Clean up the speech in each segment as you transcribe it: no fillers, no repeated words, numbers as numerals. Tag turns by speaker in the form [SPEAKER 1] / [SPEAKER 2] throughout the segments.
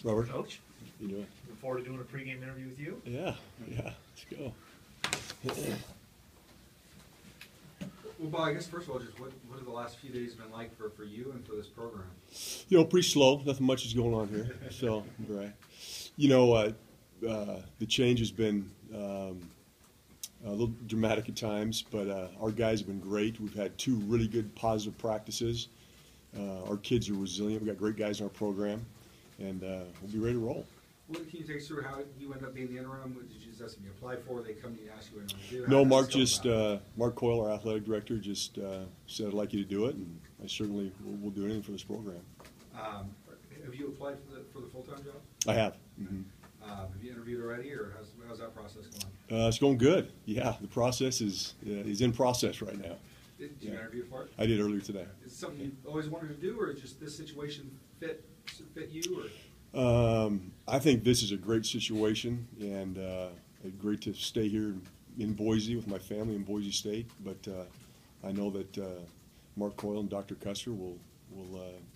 [SPEAKER 1] Robert.
[SPEAKER 2] Coach,
[SPEAKER 1] You doing?
[SPEAKER 2] look forward to doing a pregame interview with you.
[SPEAKER 1] Yeah, let's go.
[SPEAKER 3] Well, Bob, I guess first of all, just what have the last few days been like for you and for this program?
[SPEAKER 1] Pretty slow. Nothing much is going on here. So, right. The change has been a little dramatic at times, but our guys have been great. We've had 2 really good positive practices. Our kids are resilient. We've got great guys in our program, and we'll be ready to roll.
[SPEAKER 3] Well, can you take us through how you end up being the interim? Did you just you apply for? They come to you, ask you what you want to do?
[SPEAKER 1] No, Mark Coyle, our athletic director, just said, I'd like you to do it, and I certainly will do anything for this program.
[SPEAKER 3] Have you applied for the full-time job?
[SPEAKER 1] I have. Mm-hmm.
[SPEAKER 3] Have you interviewed already, or how's that process going?
[SPEAKER 1] It's going good. Yeah, the process is in process right now.
[SPEAKER 3] Did you interview for it?
[SPEAKER 1] I did earlier today.
[SPEAKER 3] Is it something you always wanted to do, or just this situation fit you? Or?
[SPEAKER 1] I think this is a great situation, and great to stay here in Boise with my family in Boise State. But I know that Mark Coyle and Dr. Custer will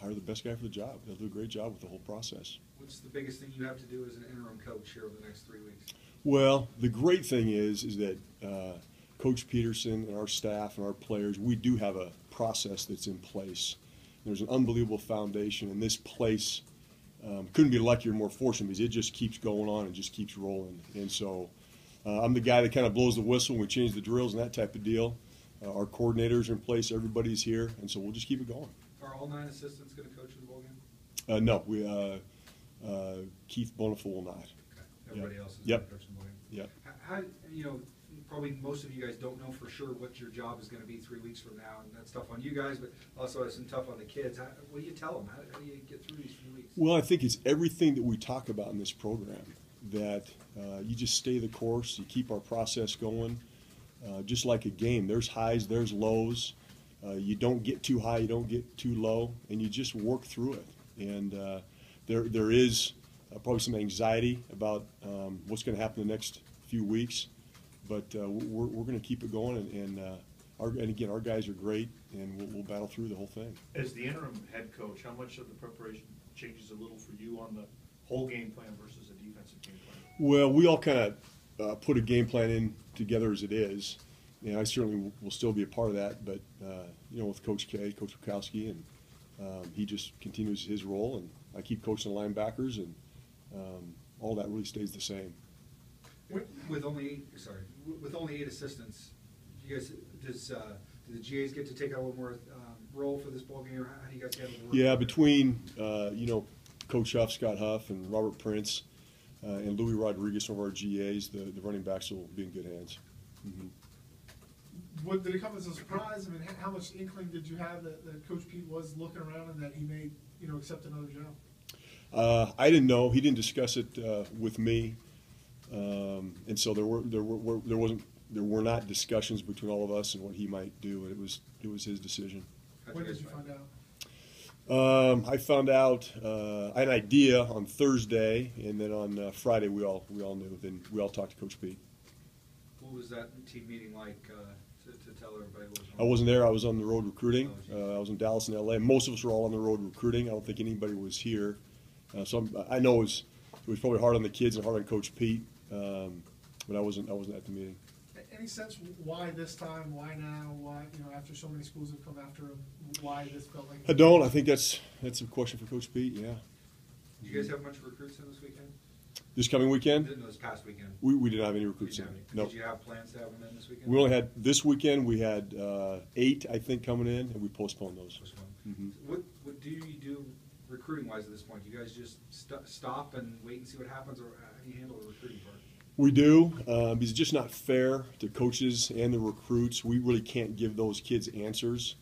[SPEAKER 1] hire the best guy for the job. They'll do a great job with the whole process.
[SPEAKER 3] What's the biggest thing you have to do as an interim coach here over the next 3 weeks?
[SPEAKER 1] Well, the great thing is that Coach Peterson and our staff and our players, we do have a process that's in place. There's an unbelievable foundation, and this place couldn't be luckier or more fortunate because it just keeps going on and just keeps rolling. And so I'm the guy that kind of blows the whistle when we change the drills and that type of deal. Our coordinators are in place, everybody's here, and so we'll just keep it going.
[SPEAKER 3] Are all 9 assistants going to coach in the bowl game?
[SPEAKER 1] No, Keith Bonifel will not.
[SPEAKER 3] Okay. Everybody else is
[SPEAKER 1] Yep.
[SPEAKER 3] going to coach in the bowl game?
[SPEAKER 1] Yep.
[SPEAKER 3] How, probably most of you guys don't know for sure what your job is going to be 3 weeks from now, and that's tough on you guys, but also it's tough on the kids. What do you tell them? How do you get through these few weeks?
[SPEAKER 1] Well, I think it's everything that we talk about in this program, that you just stay the course, you keep our process going, just like a game. There's highs, there's lows. You don't get too high, you don't get too low, and you just work through it. And there is probably some anxiety about what's going to happen the next few weeks, but we're going to keep it going, and again, our guys are great, and we'll battle through the whole thing.
[SPEAKER 2] As the interim head coach, how much of the preparation changes a little for you on the whole game plan versus a defensive game plan?
[SPEAKER 1] Well, we all kind of put a game plan in together as it is. And I certainly will still be a part of that, but with Coach K, Coach Wachowski, and he just continues his role, and I keep coaching the linebackers, and all that really stays the same.
[SPEAKER 3] With only 8 assistants, do the GAs get to take out a little more role for this ball game, or how do you guys handle the work?
[SPEAKER 1] Yeah, between Coach Huff, Scott Huff, and Robert Prince, and Louis Rodriguez, some of our GAs, the running backs will be in good hands. Mm-hmm.
[SPEAKER 4] Did it come as a surprise? I mean, how much inkling did you have that Coach Pete was looking around and that he may, accept another job?
[SPEAKER 1] I didn't know. He didn't discuss it with me, and so there were not discussions between all of us and what he might do. It was his decision.
[SPEAKER 4] When did you find out?
[SPEAKER 1] I found out. I had an idea on Thursday, and then on Friday we all knew. Then we all talked to Coach Pete.
[SPEAKER 3] What was that team meeting like to tell everybody what was going
[SPEAKER 1] on? I wasn't there. I was on the road recruiting. I was in Dallas and L.A. Most of us were all on the road recruiting. I don't think anybody was here. So I know it was probably hard on the kids and hard on Coach Pete, but I wasn't at the meeting.
[SPEAKER 4] Any sense why this time? Why now? Why after so many schools have come after him? Why this felt like?
[SPEAKER 1] I don't. I think that's a question for Coach Pete. Yeah.
[SPEAKER 3] Did you guys have much recruits in this weekend?
[SPEAKER 1] This coming weekend?
[SPEAKER 3] No, this past weekend.
[SPEAKER 1] We didn't have any recruits in. No.
[SPEAKER 3] Did you have plans to have them in this weekend?
[SPEAKER 1] We only had this weekend. We had 8, I think, coming in, and we postponed those.
[SPEAKER 3] Mm-hmm. What do you do recruiting-wise at this point? Do you guys just stop and wait and see what happens, or how do you handle the recruiting part?
[SPEAKER 1] We do, because it's just not fair to coaches and the recruits. We really can't give those kids answers.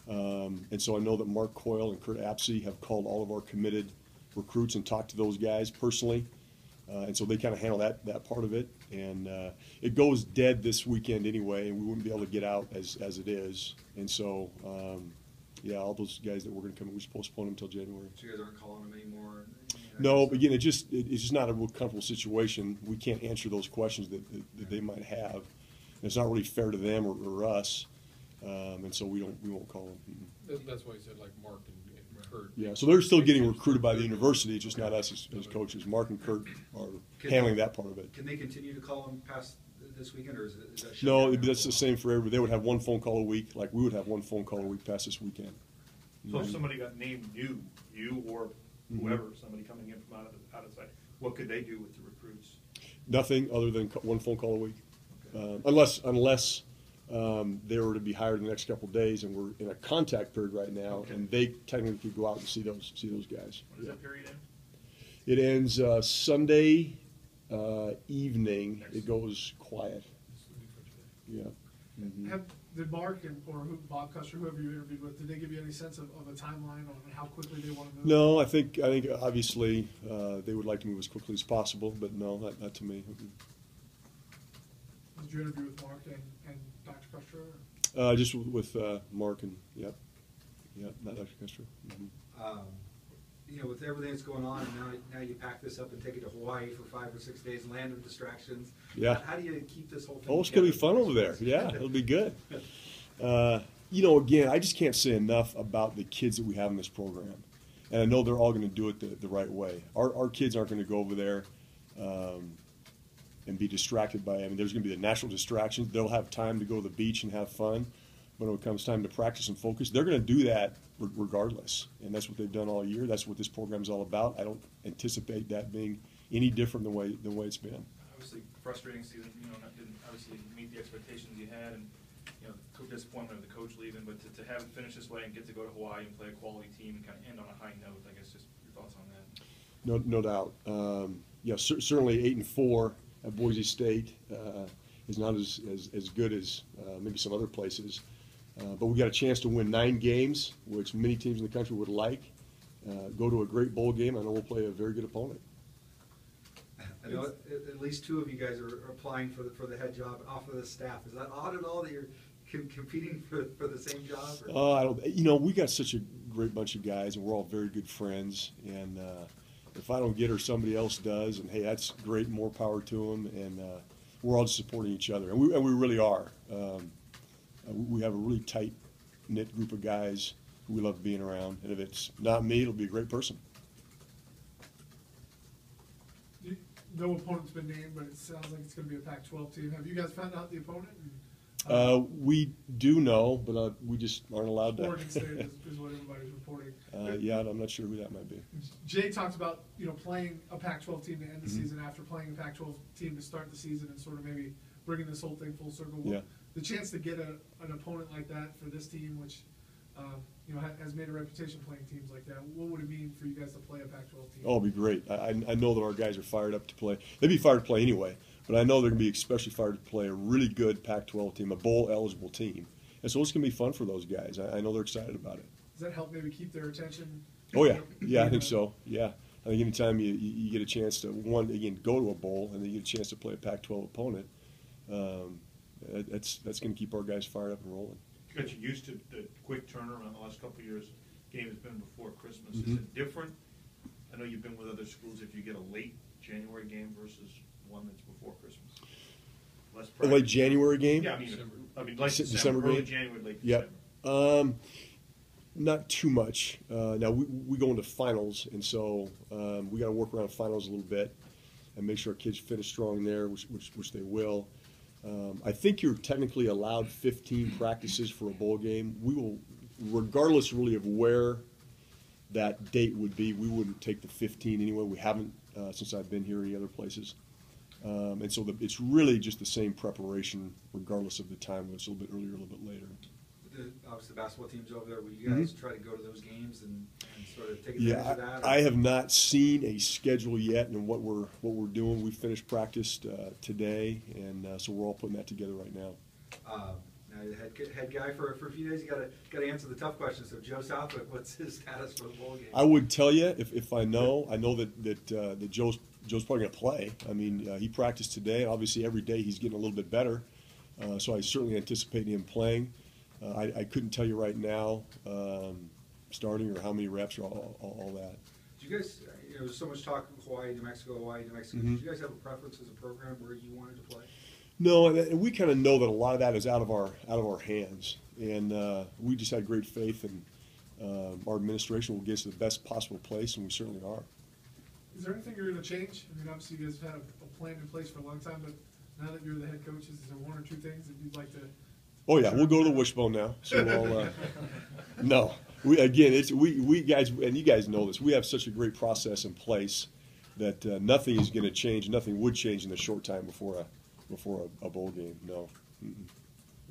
[SPEAKER 1] And so I know that Mark Coyle and Kurt Apsey have called all of our committed recruits and talked to those guys personally. And so they kind of handle that part of it. And it goes dead this weekend anyway, and we wouldn't be able to get out as it is. And so, all those guys that were going to come in, we just postponed them until January.
[SPEAKER 3] So you guys aren't calling them anymore?
[SPEAKER 1] No, but again, it's just not a real comfortable situation. We can't answer those questions that they might have. And it's not really fair to them or us, and so we won't call them.
[SPEAKER 5] That's why you said like Mark and Kurt.
[SPEAKER 1] Yeah, so they're still getting recruited by the university, just not us as coaches. Mark and Kurt are handling that part of it.
[SPEAKER 3] Can they continue to call them past this weekend, or is that shut
[SPEAKER 1] No,
[SPEAKER 3] down now?
[SPEAKER 1] that's the same for everybody. They would have one phone call a week, like we would have one phone call a week past this weekend.
[SPEAKER 2] So if somebody got named you or whoever, somebody coming in from out of sight, what could they do with the recruits?
[SPEAKER 1] Nothing other than one phone call a week,
[SPEAKER 2] Okay.
[SPEAKER 1] unless they were to be hired in the next couple of days, and we're in a contact period right now,
[SPEAKER 2] Okay.
[SPEAKER 1] and they technically could go out and see those guys.
[SPEAKER 2] What does that period end?
[SPEAKER 1] It ends Sunday evening.
[SPEAKER 2] Next.
[SPEAKER 1] It goes quiet.
[SPEAKER 5] This would be for today.
[SPEAKER 1] Yeah. Mhm.
[SPEAKER 4] Did Mark Bob Custer, whoever you interviewed with, did they give you any sense of a timeline on how quickly they want to move?
[SPEAKER 1] No, I think obviously they would like to move as quickly as possible, but no, not to me.
[SPEAKER 4] Did you interview with Mark and Dr. Custer?
[SPEAKER 1] Just with Mark and yep, not Dr. Custer. Mhm.
[SPEAKER 3] With everything that's going on, and now you pack this up and take it to Hawaii for 5 or 6 days, land of distractions.
[SPEAKER 1] Yeah.
[SPEAKER 3] How do you keep this whole thing
[SPEAKER 1] Oh, it's gonna be
[SPEAKER 3] together?
[SPEAKER 1] fun over there. Yeah, it'll be good. Again, I just can't say enough about the kids that we have in this program, and I know they're all going to do it the right way. Our kids aren't going to go over there and be distracted by. I mean, there's going to be the natural distractions. They'll have time to go to the beach and have fun, but when it comes time to practice and focus, they're going to do that regardless, and that's what they've done all year. That's what this program is all about. I don't anticipate that being any different than the way it's been.
[SPEAKER 6] Obviously frustrating season, didn't obviously meet the expectations you had, and, disappointment of the coach leaving, but to have it finish this way and get to go to Hawaii and play a quality team and kind of end on a high note, I guess just your thoughts on that.
[SPEAKER 1] No doubt. Certainly 8-4 at Boise State is not as good as maybe some other places. But we got a chance to win 9 games, which many teams in the country would like. Go to a great bowl game. I know we'll play a very good opponent.
[SPEAKER 3] I know at least 2 of you guys are applying for the head job off of the staff. Is that odd at all that you're competing for the same job? Or?
[SPEAKER 1] I don't. We got such a great bunch of guys, and we're all very good friends. And if I don't get her, somebody else does. And hey, that's great. More power to them. And we're all just supporting each other, and we really are. We have a really tight knit group of guys who we love being around. And if it's not me, it'll be a great person.
[SPEAKER 4] No opponent's been named, but it sounds like it's going to be a Pac-12 team. Have you guys found out the opponent?
[SPEAKER 1] We do know, but we just aren't allowed to.
[SPEAKER 4] Oregon State is what everybody's reporting.
[SPEAKER 1] Yeah, I'm not sure who that might be.
[SPEAKER 4] Jay talked about playing a Pac-12 team to end the season after playing a Pac-12 team to start the season, and sort of maybe bringing this whole thing full circle.
[SPEAKER 1] Yeah.
[SPEAKER 4] The chance to get an opponent like that for this team, which has made a reputation playing teams like that. What would it mean for you guys to play a Pac-12 team?
[SPEAKER 1] Oh, it'll be great. I know that our guys are fired up to play. They'd be fired to play anyway, but I know they're going to be especially fired to play a really good Pac-12 team, a bowl-eligible team. And so it's going to be fun for those guys. I know they're excited about it.
[SPEAKER 4] Does that help maybe keep their attention?
[SPEAKER 1] Oh, yeah. Yeah, I think so. Yeah. I think anytime you get a chance to, go to a bowl and then you get a chance to play a Pac-12 opponent, that's going to keep our guys fired up and rolling.
[SPEAKER 2] You got you used to the quick turnaround the last couple of years. Game has been before Christmas.
[SPEAKER 1] Mm-hmm.
[SPEAKER 2] Is it different? I know you've been with other schools. If you get a late January game versus one that's before Christmas, less
[SPEAKER 1] A
[SPEAKER 2] practice.
[SPEAKER 1] late January game?
[SPEAKER 2] Yeah, late
[SPEAKER 1] December
[SPEAKER 2] December, early
[SPEAKER 1] game?
[SPEAKER 2] January, late
[SPEAKER 1] Yeah.
[SPEAKER 2] December.
[SPEAKER 1] Not too much. Now we go into finals, and so we got to work around finals a little bit and make sure our kids finish strong there, which they will. I think you're technically allowed 15 practices for a bowl game. We will, regardless really of where that date would be, we wouldn't take the 15 anyway. We haven't since I've been here any other places. And so it's really just the same preparation regardless of the time, whether it's a little bit earlier or a little bit later.
[SPEAKER 3] Obviously, the basketball team's over there. Will you guys try to go to those games and sort of take advantage
[SPEAKER 1] Yeah,
[SPEAKER 3] of that?
[SPEAKER 1] I have not seen a schedule yet, and what we're doing. We finished practice today, and so we're all putting that together right now.
[SPEAKER 3] Now, the head guy for a few days, you got to answer the tough questions. So, Joe Southwick, what's his status for the bowl game?
[SPEAKER 1] I would tell you if I know. I know that Joe's probably going to play. I mean, he practiced today. Obviously, every day he's getting a little bit better, so I certainly anticipate him playing. I couldn't tell you right now starting or how many reps or all that.
[SPEAKER 3] Do you guys, there's so much talk of Hawaii, New Mexico.
[SPEAKER 1] Mm-hmm.
[SPEAKER 3] Did you guys have a preference as a program where you wanted to play?
[SPEAKER 1] No, and we kind of know that a lot of that is out of our hands, and we just had great faith in our administration will get us to the best possible place, and we certainly are.
[SPEAKER 4] Is there anything you're gonna change? I mean, obviously you guys have had a plan in place for a long time, but now that you're the head coaches, is there one or two things that you'd like to?
[SPEAKER 1] Oh yeah, we'll go to the wishbone now. So we'll, no, we guys, and you guys know this. We have such a great process in place that nothing is going to change. Nothing would change in the short time before a bowl game. No. Mm-mm.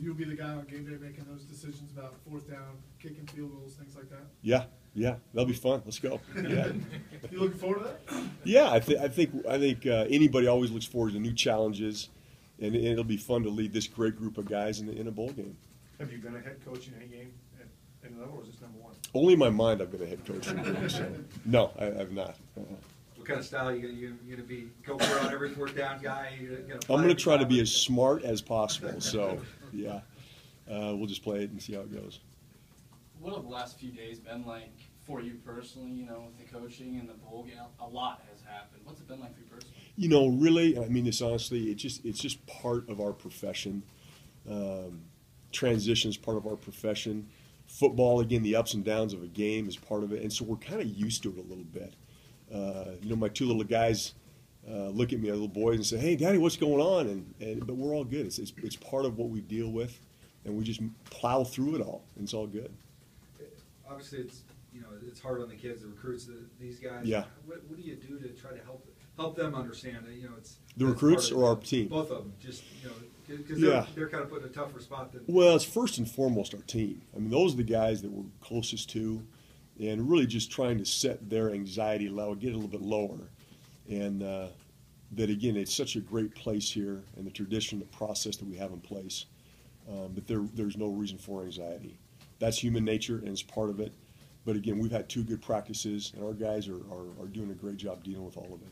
[SPEAKER 4] You'll be the guy on game day making those decisions about fourth down, kicking field goals, things like that.
[SPEAKER 1] Yeah, that'll be fun. Let's go. Yeah,
[SPEAKER 4] You looking forward to that?
[SPEAKER 1] yeah. I think anybody always looks forward to new challenges, and it'll be fun to lead this great group of guys in a bowl game.
[SPEAKER 2] Have you been a head coach in any game at any level, or is this number one?
[SPEAKER 1] Only in my mind I've been a head coach. So, no, I've not.
[SPEAKER 3] What kind of style you gonna be? Go for it on every fourth down guy?
[SPEAKER 1] I'm going to try to be as smart as possible. So, yeah, we'll just play it and see how it goes.
[SPEAKER 7] What have the last few days been like for you personally, you know, with the coaching and the bowl game? A lot has happened. What's it been like for you personally?
[SPEAKER 1] You know, really, I mean this honestly, it's just part of our profession. Transition is part of our profession. Football, again, the ups and downs of a game is part of it. And so we're kind of used to it a little bit. You know, my two little guys look at me, little boys, and say, "Hey, Daddy, what's going on?" But we're all good. It's part of what we deal with, and we just plow through it all, and it's all good.
[SPEAKER 3] Obviously, it's hard on the kids, the recruits, these guys.
[SPEAKER 1] Yeah.
[SPEAKER 3] What do you do to try to help them understand that, it's
[SPEAKER 1] The
[SPEAKER 3] that's
[SPEAKER 1] recruits
[SPEAKER 3] part of
[SPEAKER 1] or our
[SPEAKER 3] it.
[SPEAKER 1] team?
[SPEAKER 3] Both of them, just because
[SPEAKER 1] Yeah.
[SPEAKER 3] they're kind of put in a tougher spot than.
[SPEAKER 1] Well, it's first and foremost our team. I mean, those are the guys that we're closest to, and really just trying to set their anxiety level, get it a little bit lower. And that, again, it's such a great place here, and the tradition, the process that we have in place, that there's no reason for anxiety. That's human nature, and it's part of it. But, again, we've had 2 good practices, and our guys are doing a great job dealing with all of it.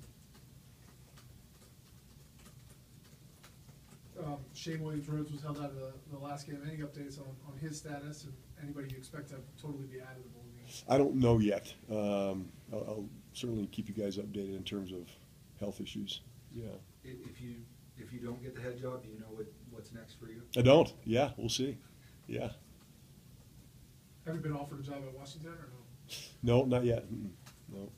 [SPEAKER 4] Shane Williams-Rhodes was held out of the last game. Any updates on his status and anybody you expect to totally be out of the bowl game?
[SPEAKER 1] I don't know yet. I'll certainly keep you guys updated in terms of health issues. Yeah.
[SPEAKER 3] If you don't get the head job, do you know what's next for you?
[SPEAKER 1] I don't. Yeah, we'll see. Yeah.
[SPEAKER 4] Have you been offered a job at Washington or no?
[SPEAKER 1] No, not yet. Mm-mm. No.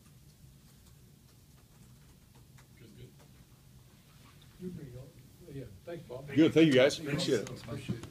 [SPEAKER 5] Good. Yeah, thanks, Bob.
[SPEAKER 1] Good. Thank you, guys. Appreciate it.
[SPEAKER 5] Appreciate it.